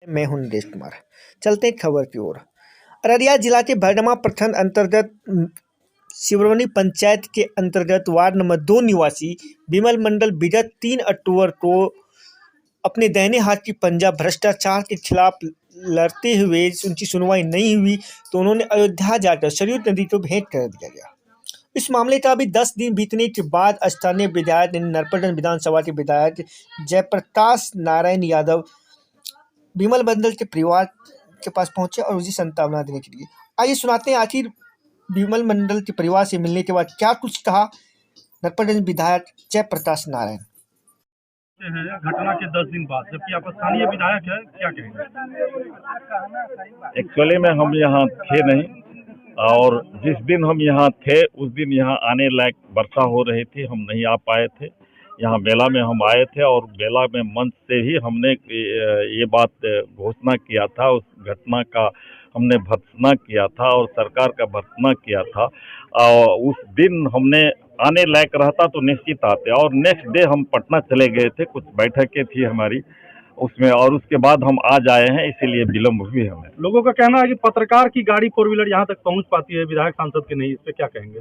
मैं हूं निदेश कुमार। चलते हैं खबर की ओर। अररिया जिला के भरडमा प्रखंड अंतर्गत सिवरवनी पंचायत के अंतर्गत वार्ड नंबर 2 निवासी विमल मंडल विगत 3 अक्टूबर को अपने दाहिने हाथ की पंजा भ्रष्टाचार के खिलाफ लड़ते हुए उनकी सुनवाई नहीं हुई तो उन्होंने अयोध्या जाकर सरयू नदी को भेंट कर दिया गया। इस मामले का अभी 10 दिन बीतने के बाद स्थानीय विधायक नरपतगंज विधानसभा के विधायक जयप्रकाश नारायण यादव विमल मंडल के परिवार के पास पहुंचे और उसी सांत्वना देने के लिए। आइए सुनाते हैं आखिर विमल मंडल के परिवार से मिलने के बाद क्या कुछ कहा नरपतगंज विधायक जयप्रकाश नारायण। घटना के 10 दिन बाद, जबकि आप स्थानीय विधायक है, क्या कहेंगे? एक्चुअली में हम यहाँ थे नहीं, और जिस दिन हम यहाँ थे उस दिन यहाँ आने लायक वर्षा हो रही थी, हम नहीं आ पाए थे। यहाँ बेला में हम आए थे और बेला में मंच से ही हमने ये बात घोषणा किया था, उस घटना का हमने भर्त्सना किया था और सरकार का भर्त्सना किया था। और उस दिन हमने आने लायक रहता तो निश्चित आते, और नेक्स्ट डे हम पटना चले गए थे, कुछ बैठकें थी हमारी उसमें, और उसके बाद हम आज आए हैं, इसीलिए विलम्ब हुई हमें। लोगों का कहना है कि पत्रकार की गाड़ी 4 व्हीलर यहाँ तक पहुँच पाती है, विधायक सांसद की नहीं, इस पे क्या कहेंगे?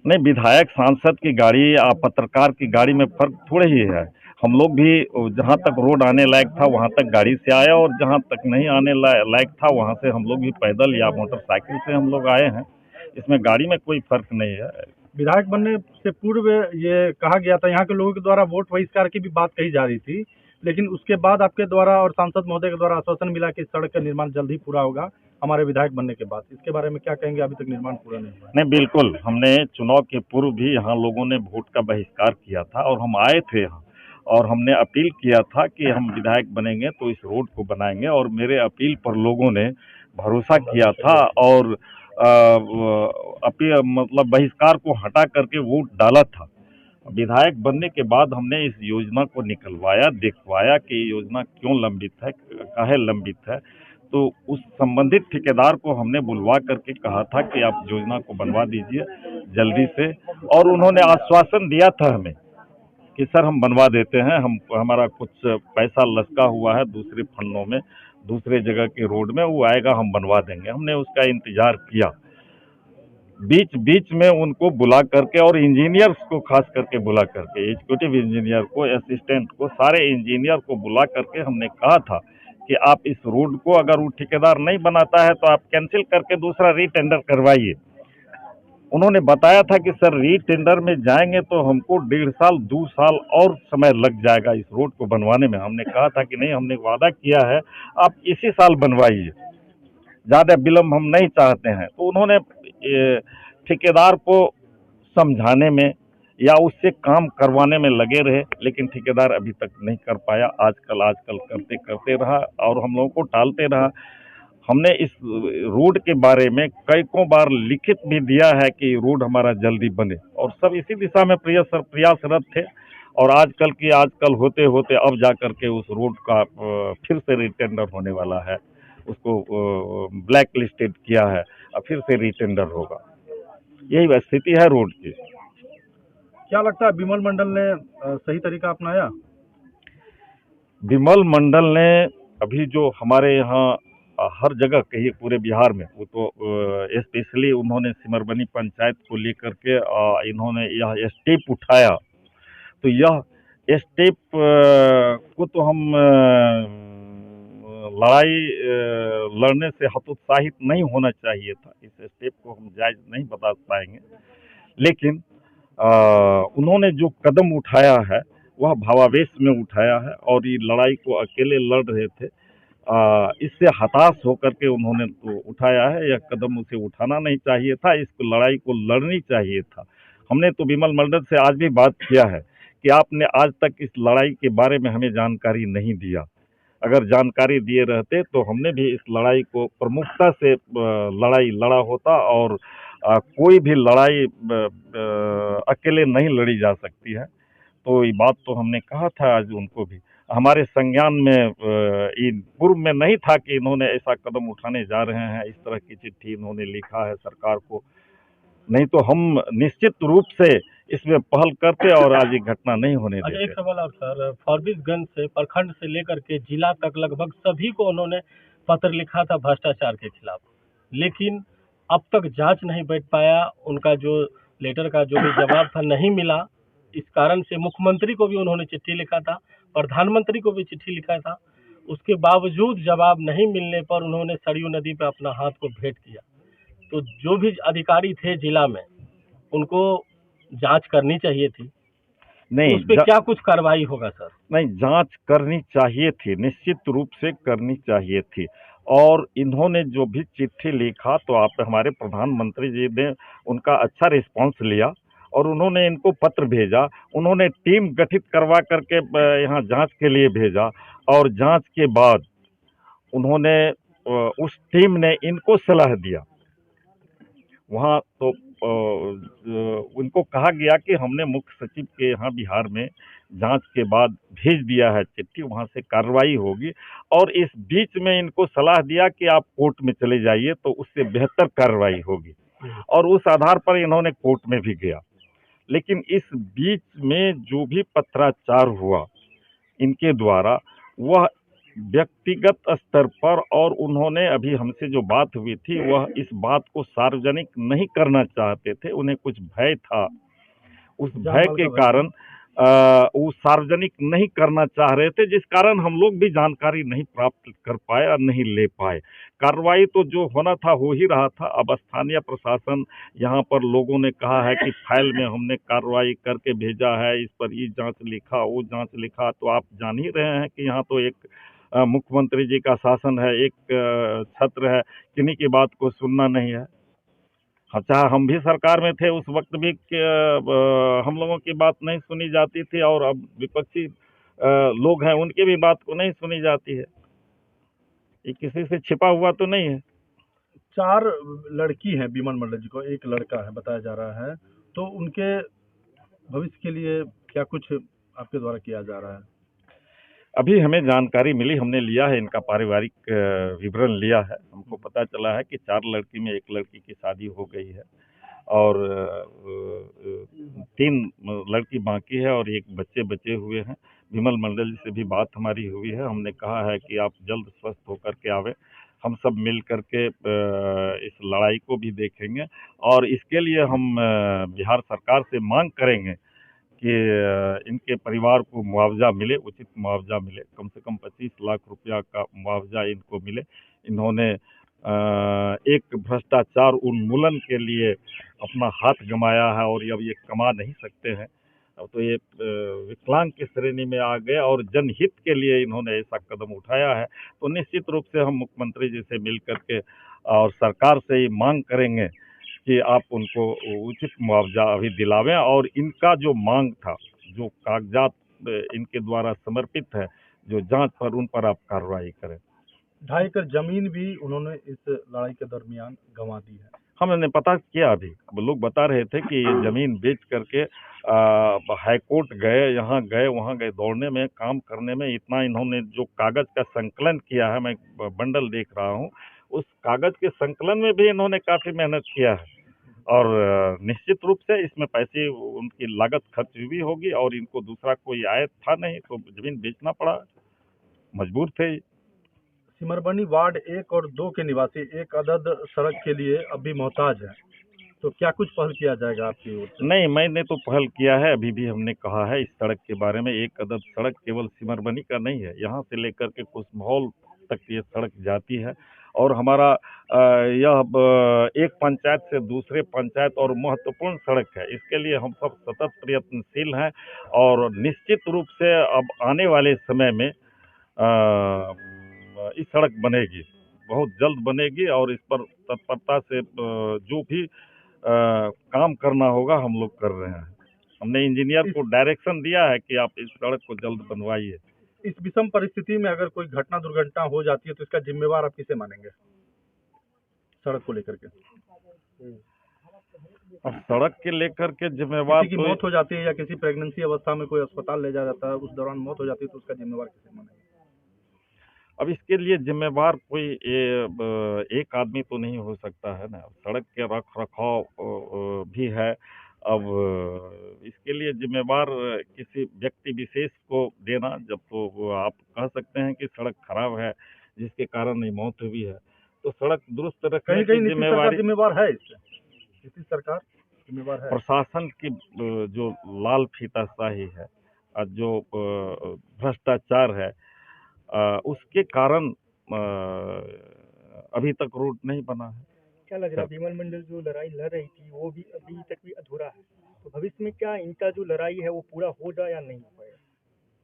नहीं, विधायक सांसद की गाड़ी या पत्रकार की गाड़ी में फर्क थोड़े ही है। हम लोग भी जहाँ तक रोड आने लायक था वहाँ तक गाड़ी से आए, और जहाँ तक नहीं आने लायक था वहाँ से हम लोग भी पैदल या मोटरसाइकिल से हम लोग आए हैं। इसमें गाड़ी में कोई फर्क नहीं है। विधायक बनने से पूर्व ये कहा गया था, यहाँ के लोगों के द्वारा वोट बहिष्कार की भी बात कही जा रही थी, लेकिन उसके बाद आपके द्वारा और सांसद महोदय के द्वारा आश्वासन मिला कि सड़क का निर्माण जल्द ही पूरा होगा हमारे विधायक बनने के बाद। इसके बारे में क्या कहेंगे? अभी तक निर्माण पूरा नहीं हुआ। नहीं, बिल्कुल, हमने चुनाव के पूर्व भी यहाँ लोगों ने वोट का बहिष्कार किया था और हम आए थे यहाँ, और हमने अपील किया था कि हम विधायक बनेंगे तो इस रोड को बनाएंगे, और मेरे अपील पर लोगों ने भरोसा किया था और मतलब बहिष्कार को हटा करके वोट डाला था। विधायक बनने के बाद हमने इस योजना को निकलवाया, दिखवाया कि ये योजना क्यों लंबित है, काहे लंबित है। तो उस संबंधित ठेकेदार को हमने बुलवा करके कहा था कि आप योजना को बनवा दीजिए जल्दी से, और उन्होंने आश्वासन दिया था हमें कि सर हम बनवा देते हैं, हमारा कुछ पैसा लसका हुआ है दूसरे फंडों में, दूसरे जगह के रोड में, वो आएगा हम बनवा देंगे। हमने उसका इंतजार किया, बीच बीच में उनको बुला करके, और इंजीनियर्स को खास करके बुला करके, एग्जीक्यूटिव इंजीनियर को, असिस्टेंट को, सारे इंजीनियर को बुला करके हमने कहा था कि आप इस रोड को अगर वो ठेकेदार नहीं बनाता है तो आप कैंसिल करके दूसरा रीटेंडर करवाइए। उन्होंने बताया था कि सर रीटेंडर में जाएंगे तो हमको 1.5 साल 2 साल और समय लग जाएगा इस रोड को बनवाने में। हमने कहा था कि नहीं, हमने वादा किया है, आप इसी साल बनवाइए, ज़्यादा विलम्ब हम नहीं चाहते हैं। तो उन्होंने ठेकेदार को समझाने में या उससे काम करवाने में लगे रहे, लेकिन ठेकेदार अभी तक नहीं कर पाया। आजकल करते करते रहा और हम लोगों को टालते रहा। हमने इस रोड के बारे में कई बार लिखित भी दिया है कि रोड हमारा जल्दी बने, और सब इसी दिशा में प्रयासरत थे। और आजकल होते होते अब जा करके उस रोड का फिर से रीटेंडर होने वाला है, उसको ब्लैक लिस्टेड किया है, अब फिर से रीटेंडर होगा। यही स्थिति है रोड की। क्या लगता है विमल मंडल ने सही तरीका अपनाया? विमल मंडल ने अभी जो हमारे यहाँ हर जगह कहिए पूरे बिहार में, वो तो स्पेशली उन्होंने सिमरबनी पंचायत को लेकर के इन्होंने यह स्टेप उठाया, तो यह स्टेप को तो हम लड़ाई लड़ने से हतोत्साहित नहीं होना चाहिए था। इस स्टेप को हम जायज नहीं बता पाएंगे, लेकिन उन्होंने जो कदम उठाया है वह भावावेश में उठाया है, और ये लड़ाई को अकेले लड़ रहे थे, इससे हताश होकर के उन्होंने तो उठाया है। यह कदम उसे उठाना नहीं चाहिए था, इस लड़ाई को लड़नी चाहिए था। हमने तो विमल मंडल से आज भी बात किया है कि आपने आज तक इस लड़ाई के बारे में हमें जानकारी नहीं दिया। अगर जानकारी दिए रहते तो हमने भी इस लड़ाई को प्रमुखता से लड़ाई लड़ा होता, और कोई भी लड़ाई अकेले नहीं लड़ी जा सकती है। तो ये बात तो हमने कहा था आज उनको भी। हमारे संज्ञान में पूर्व में नहीं था कि इन्होंने ऐसा कदम उठाने जा रहे हैं, इस तरह की चिट्ठी इन्होंने लिखा है सरकार को। नहीं तो हम निश्चित रूप से इसमें पहल करते और आज ये घटना नहीं होने अच्छा, एक देते। सवाल और सर, फॉरबिसगंज से प्रखंड से लेकर के जिला तक लगभग सभी को उन्होंने पत्र लिखा था भ्रष्टाचार के खिलाफ, लेकिन अब तक जांच नहीं बैठ पाया। उनका जो लेटर का जो भी जवाब था नहीं मिला। इस कारण से मुख्यमंत्री को भी उन्होंने चिट्ठी लिखा था, प्रधानमंत्री को भी चिट्ठी लिखा था। उसके बावजूद जवाब नहीं मिलने पर उन्होंने सरयू नदी पे अपना हाथ को भेंट किया। तो जो भी अधिकारी थे जिला में, उनको जांच करनी चाहिए थी। नहीं उस पे क्या कुछ कार्रवाई होगा सर? नहीं, जांच करनी चाहिए थी, निश्चित रूप से करनी चाहिए थी। और इन्होंने जो भी चिट्ठी लिखा तो आप हमारे प्रधानमंत्री जी ने उनका अच्छा रिस्पांस लिया और उन्होंने इनको पत्र भेजा। उन्होंने टीम गठित करवा करके यहाँ जांच के लिए भेजा और जांच के बाद उन्होंने उस टीम ने इनको सलाह दिया। वहाँ तो उनको कहा गया कि हमने मुख्य सचिव के यहाँ बिहार में जांच के बाद भेज दिया है चिट्ठी, वहाँ से कार्रवाई होगी। और इस बीच में इनको सलाह दिया कि आप कोर्ट में चले जाइए तो उससे बेहतर कार्रवाई होगी, और उस आधार पर इन्होंने कोर्ट में भी गया। लेकिन इस बीच में जो भी पत्राचार हुआ इनके द्वारा, वह व्यक्तिगत स्तर पर, और उन्होंने अभी हमसे जो बात हुई थी वह इस बात को सार्वजनिक नहीं करना चाहते थे। उन्हें कुछ भय था, उस भय के कारण वो सार्वजनिक नहीं करना चाह रहे थे, जिस कारण हम लोग भी जानकारी नहीं प्राप्त कर पाए और नहीं ले पाए। कार्रवाई तो जो होना था हो ही रहा था। अब स्थानीय प्रशासन, यहाँ पर लोगों ने कहा है कि फाइल में हमने कार्रवाई करके भेजा है, इस पर ये जांच लिखा, वो जांच लिखा। तो आप जान ही रहे हैं कि यहाँ तो एक मुख्यमंत्री जी का शासन है, एक छत्र है, किन्हीं की बात को सुनना नहीं है। अच्छा, हम भी सरकार में थे उस वक्त भी हम लोगों की बात नहीं सुनी जाती थी, और अब विपक्षी लोग हैं उनकी भी बात को नहीं सुनी जाती है। ये किसी से छिपा हुआ तो नहीं है। 4 लड़की हैं विमल मंडल जी को, 1 लड़का है बताया जा रहा है। तो उनके भविष्य के लिए क्या कुछ आपके द्वारा किया जा रहा है? अभी हमें जानकारी मिली, हमने लिया है इनका पारिवारिक विवरण लिया है। हमको पता चला है कि 4 लड़की में 1 लड़की की शादी हो गई है और 3 लड़की बाकी है और 1 बच्चे बचे हुए हैं। विमल मंडल जी से भी बात हमारी हुई है। हमने कहा है कि आप जल्द स्वस्थ होकर के आवे, हम सब मिल करके इस लड़ाई को भी देखेंगे, और इसके लिए हम बिहार सरकार से मांग करेंगे कि इनके परिवार को मुआवजा मिले, उचित मुआवजा मिले। कम से कम 25 लाख रुपया का मुआवजा इनको मिले। इन्होंने एक भ्रष्टाचार उन्मूलन के लिए अपना हाथ गंवाया है और अब ये कमा नहीं सकते हैं। अब तो ये विकलांग की श्रेणी में आ गए और जनहित के लिए इन्होंने ऐसा कदम उठाया है। तो निश्चित रूप से हम मुख्यमंत्री जी से मिल करके और सरकार से ये मांग करेंगे कि आप उनको उचित मुआवजा अभी दिलावें, और इनका जो मांग था, जो कागजात इनके द्वारा समर्पित है, जो जांच पर, उन पर आप कार्रवाई करें। 2.5 एकड़ जमीन भी उन्होंने इस लड़ाई के दरमियान गंवा दी है। हमने पता किया, अभी लोग बता रहे थे कि ये जमीन बेच करके हाईकोर्ट गए, यहाँ गए, वहाँ गए, दौड़ने में, काम करने में इतना इन्होंने जो कागज का संकलन किया है, मैं बंडल देख रहा हूँ, उस कागज के संकलन में भी इन्होंने काफी मेहनत किया है। और निश्चित रूप से इसमें पैसे, उनकी लागत खर्च हुई होगी, और इनको दूसरा कोई आय था नहीं, तो जमीन बेचना पड़ा, मजबूर थे। सिमरबनी वार्ड 1 और 2 के निवासी एक अदद सड़क के लिए अब भी मोहताज हैं। तो क्या कुछ पहल किया जाएगा आपकी ओर से? नहीं, मैंने तो पहल किया है, अभी भी हमने कहा है इस सड़क के बारे में। एक अदद सड़क केवल सिमरबनी का नहीं है, यहाँ से लेकर के कुसमहौल तक ये सड़क जाती है, और हमारा यह एक पंचायत से दूसरे पंचायत और महत्वपूर्ण सड़क है। इसके लिए हम सब सतत प्रयत्नशील हैं, और निश्चित रूप से अब आने वाले समय में इस सड़क बनेगी, बहुत जल्द बनेगी, और इस पर तत्परता से जो भी काम करना होगा हम लोग कर रहे हैं। हमने इंजीनियर को डायरेक्शन दिया है कि आप इस सड़क को जल्द बनवाइए। इस विषम परिस्थिति में अगर कोई घटना दुर्घटना हो जाती है तो इसका जिम्मेवार आप किसे मानेंगे, सड़क को लेकर के? अब सड़क के लेकर के जिम्मेवार किसी की मौत हो जाती है या किसी प्रेगनेंसी अवस्था में कोई अस्पताल ले जाया जाता है, उस दौरान मौत हो जाती है, तो उसका जिम्मेवार किसे मानेंगे? अब इसके लिए जिम्मेवार कोई एक आदमी तो नहीं हो सकता है ना। सड़क के रख रखाव भी है, अब इसके लिए जिम्मेवार किसी व्यक्ति विशेष को देना, जब तो वो आप कह सकते हैं कि सड़क खराब है जिसके कारण ये मौत हुई है, तो सड़क दुरुस्त रखने कहीं कहीं की नीतीश सरकार जिम्मेवारी जिम्मेवार है इससे, नीतीश सरकार जिम्मेवार है। प्रशासन की जो लाल फीताशाही है और जो भ्रष्टाचार है, उसके कारण अभी तक रोड नहीं बना है। क्या लग रहा है विमल मंडल जो लड़ाई लड़ रही थी वो भी अभी तक भी अधूरा है, तो भविष्य में क्या इनका जो लड़ाई है वो पूरा होगा या नहीं हो पाएगा?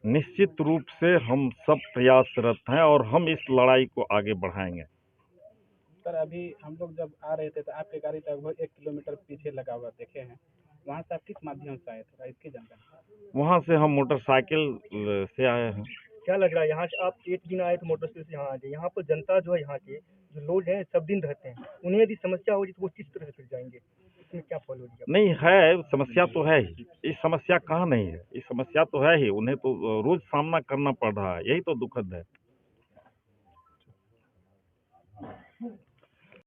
निश्चित रूप से हम सब प्रयासरत हैं और हम इस लड़ाई को आगे बढ़ाएंगे। सर अभी हम लोग जब आ रहे थे तो आपकी गाड़ी लगभग 1 किलोमीटर पीछे लगा हुआ देखे हैं, वहाँ से आप किस माध्यम से आए थे, इसकी जानकारी? वहाँ से हम मोटरसाइकिल से आए हैं। क्या लग रहा है यहाँ से आप एक दिन आए तो मोटरसाइकिल से यहाँ आ गए, यहाँ पर जनता जो है यहाँ के जो लोग हैं सब दिन रहते हैं, उन्हें यदि समस्या होगी तो वो किस तरह से फिर जाएंगे, इसमें क्या फॉलो होगी? नहीं है, समस्या तो है ही, इस समस्या कहाँ नहीं है, इस समस्या तो है ही, उन्हें तो रोज सामना करना पड़ रहा है, यही तो दुखद है।